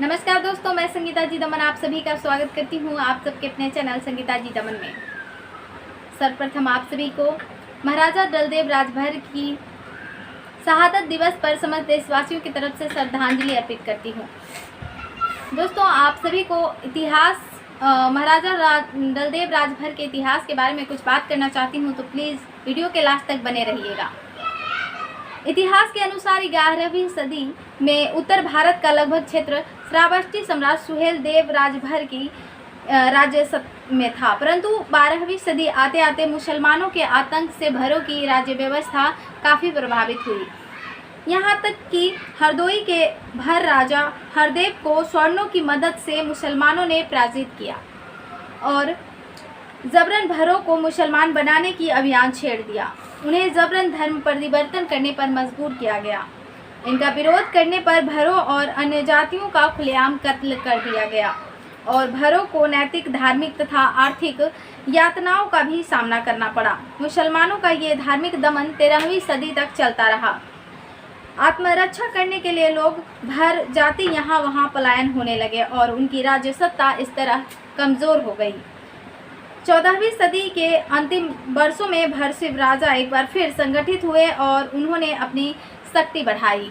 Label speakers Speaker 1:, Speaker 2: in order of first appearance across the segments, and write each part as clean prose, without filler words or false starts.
Speaker 1: नमस्कार दोस्तों, मैं संगीता जी दमन आप सभी का स्वागत करती हूँ आप सबके अपने चैनल संगीता जी दमन में। सर्वप्रथम आप सभी को महाराजा दलदेव राजभर की शहादत दिवस पर समस्त देशवासियों की तरफ से श्रद्धांजलि अर्पित करती हूँ। दोस्तों, आप सभी को इतिहास महाराजा दलदेव राजभर के इतिहास के बारे में कुछ बात करना चाहती हूँ, तो प्लीज़ वीडियो के लास्ट तक बने रहिएगा। इतिहास के अनुसार 11वीं सदी में उत्तर भारत का लगभग क्षेत्र श्रावस्ती सम्राट सुहेल देव राजभर की राज्य में था, परंतु 12वीं सदी आते आते मुसलमानों के आतंक से भरों की राज्य व्यवस्था काफ़ी प्रभावित हुई। यहाँ तक कि हरदोई के भर राजा हरदेव को स्वर्णों की मदद से मुसलमानों ने पराजित किया और जबरन भरों को मुसलमान बनाने की अभियान छेड़ दिया। उन्हें जबरन धर्म परिवर्तन करने पर मजबूर किया गया। इनका विरोध करने पर भरों और अन्य जातियों का खुलेआम कत्ल कर दिया गया और भरों को नैतिक, धार्मिक तथा आर्थिक यातनाओं का भी सामना करना पड़ा। मुसलमानों का ये धार्मिक दमन 13वीं सदी तक चलता रहा। आत्मरक्षा करने के लिए लोग भर जाति यहाँ वहाँ पलायन होने लगे और उनकी राज्य सत्ता इस तरह कमज़ोर हो गई। 14वीं सदी के अंतिम वर्षों में भरसिव राजा एक बार फिर संगठित हुए और उन्होंने अपनी शक्ति बढ़ाई।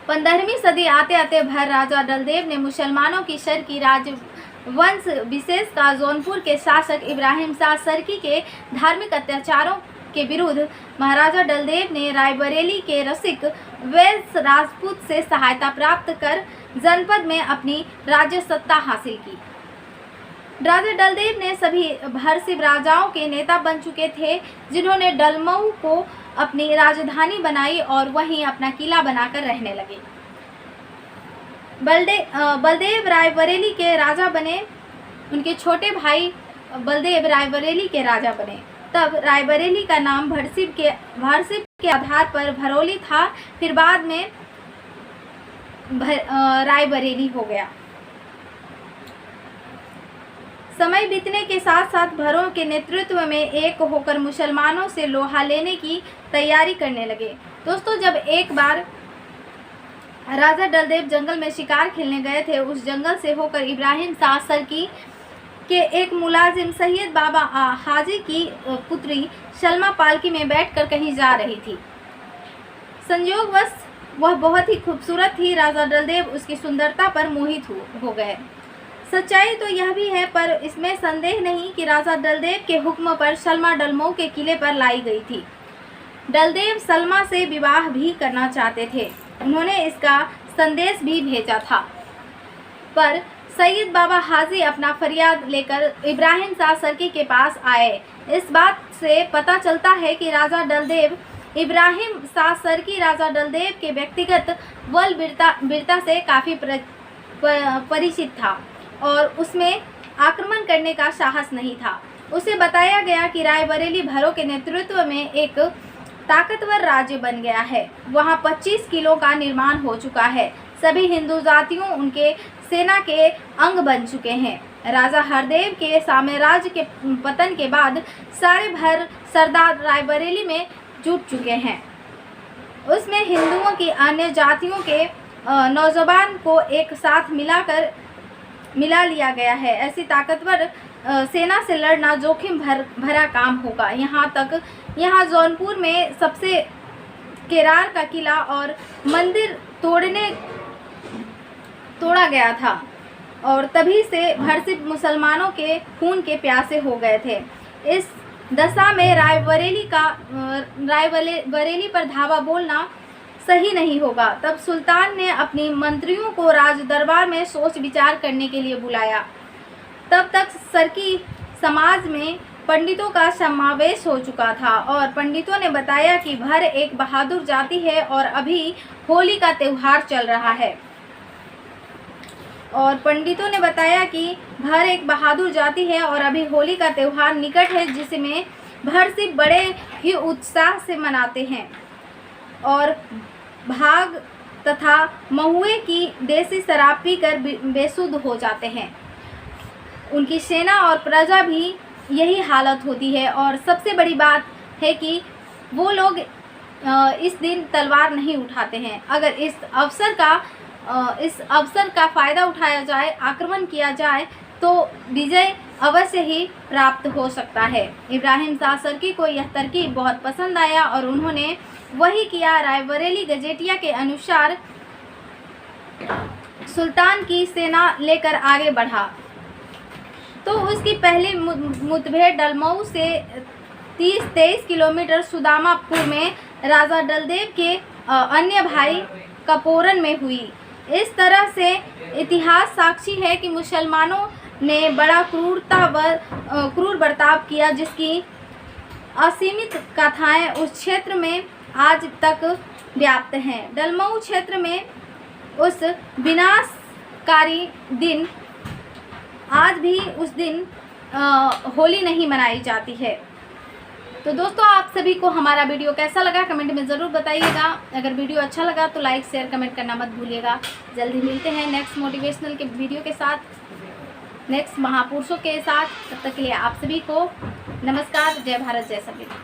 Speaker 1: 15वीं सदी आते आते भर राजा दलदेव ने मुसलमानों की शर की राजवंश विशेषकर जौनपुर के शासक इब्राहिम शाह सरकी के धार्मिक अत्याचारों के विरुद्ध महाराजा दलदेव ने रायबरेली के रसिक वैस राजपूत से सहायता प्राप्त कर जनपद में अपनी राज्य सत्ता हासिल की। राजा दलदेव ने सभी भरसिव राजाओं के नेता बन चुके थे, जिन्होंने डलमऊ को अपनी राजधानी बनाई और वहीं अपना किला बनाकर रहने लगे। बलदेव रायबरेली के राजा बने। उनके छोटे भाई बलदेव रायबरेली के राजा बने। तब रायबरेली का नाम भरसिव के आधार पर भरौली था, फिर बाद में रायबरेली हो गया। समय बीतने के साथ साथ भरों के नेतृत्व में एक होकर मुसलमानों से लोहा लेने की तैयारी करने लगे। दोस्तों, जब एक बार राजा दलदेव जंगल में शिकार खेलने गए थे, उस जंगल से होकर इब्राहिम शाह सरकी के एक मुलाजिम सैयद बाबा हाजी की पुत्री सलमा पालकी में बैठकर कहीं जा रही थी। संयोगवश वह बहुत ही खूबसूरत थी। राजा दलदेव उसकी सुंदरता पर मोहित हो गए। सच्चाई तो यह भी है, पर इसमें संदेह नहीं कि राजा दलदेव के हुक्म पर सलमा डलमऊ के किले पर लाई गई थी। दलदेव सलमा से विवाह भी करना चाहते थे। उन्होंने इसका संदेश भी भेजा था, पर सैयद बाबा हाजी अपना फरियाद लेकर इब्राहिम शाह सरकी के पास आए। इस बात से पता चलता है कि राजा दलदेव इब्राहिम शाह सरकी राजा दलदेव के व्यक्तिगत बल वीरता से काफ़ी परिचित था और उसमें आक्रमण करने का साहस नहीं था। उसे बताया गया कि रायबरेली भरों के नेतृत्व में एक ताकतवर राज्य बन गया है। वहाँ 25 किलों का निर्माण हो चुका है। सभी हिंदू जातियों उनके सेना के अंग बन चुके हैं। राजा हरदेव के साम्राज्य के पतन के बाद सारे भर सरदार रायबरेली में जुट चुके हैं। उसमें हिंदुओं की अन्य जातियों के नौजवान को एक साथ मिला लिया गया है। ऐसी ताकतवर सेना से लड़ना जोखिम भरा काम होगा। यहाँ जौनपुर में सबसे केरार का किला और मंदिर तोड़ा गया था और तभी से भरसिव मुसलमानों के खून के प्यासे हो गए थे। इस दशा में रायबरेली पर धावा बोलना सही नहीं होगा। तब सुल्तान ने अपनी मंत्रियों को राज दरबार में सोच विचार करने के लिए बुलाया। तब तक सरकी समाज में पंडितों का समावेश हो चुका था और पंडितों ने बताया कि भर एक बहादुर जाति है और अभी होली का त्यौहार चल रहा है। निकट है, जिसमें भर सिर्फ बड़े ही उत्साह से मनाते हैं और भाग तथा महुए की देसी शराब पीकर बेसुध हो जाते हैं। उनकी सेना और प्रजा भी यही हालत होती है और सबसे बड़ी बात है कि वो लोग इस दिन तलवार नहीं उठाते हैं। अगर इस अवसर का इस अवसर का फ़ायदा उठाया जाए, आक्रमण किया जाए तो विजय अवश्य ही प्राप्त हो सकता है। इब्राहिम शाह सर्की को यह तरकीब बहुत पसंद आया और उन्होंने वही किया। रायबरेली गजेटिया के अनुसार सुल्तान की सेना लेकर आगे बढ़ा तो उसकी पहली मुठभेड़ डलमऊ से 30-23 किलोमीटर सुदामापुर में राजा डलदेव के अन्य भाई कपोरन में हुई। इस तरह से इतिहास साक्षी है कि मुसलमानों ने बड़ा क्रूर बर्ताव किया, जिसकी असीमित गाथाएं उस क्षेत्र में आज तक व्याप्त हैं। डलमऊ क्षेत्र में उस विनाशकारी दिन आज भी उस दिन होली नहीं मनाई जाती है। तो दोस्तों, आप सभी को हमारा वीडियो कैसा लगा कमेंट में ज़रूर बताइएगा। अगर वीडियो अच्छा लगा तो लाइक शेयर कमेंट करना मत भूलिएगा। जल्दी मिलते हैं नेक्स्ट मोटिवेशनल के वीडियो के साथ, नेक्स्ट महापुरुषों के साथ। तब तक के लिए आप सभी को नमस्कार। जय भारत, जय संविधान।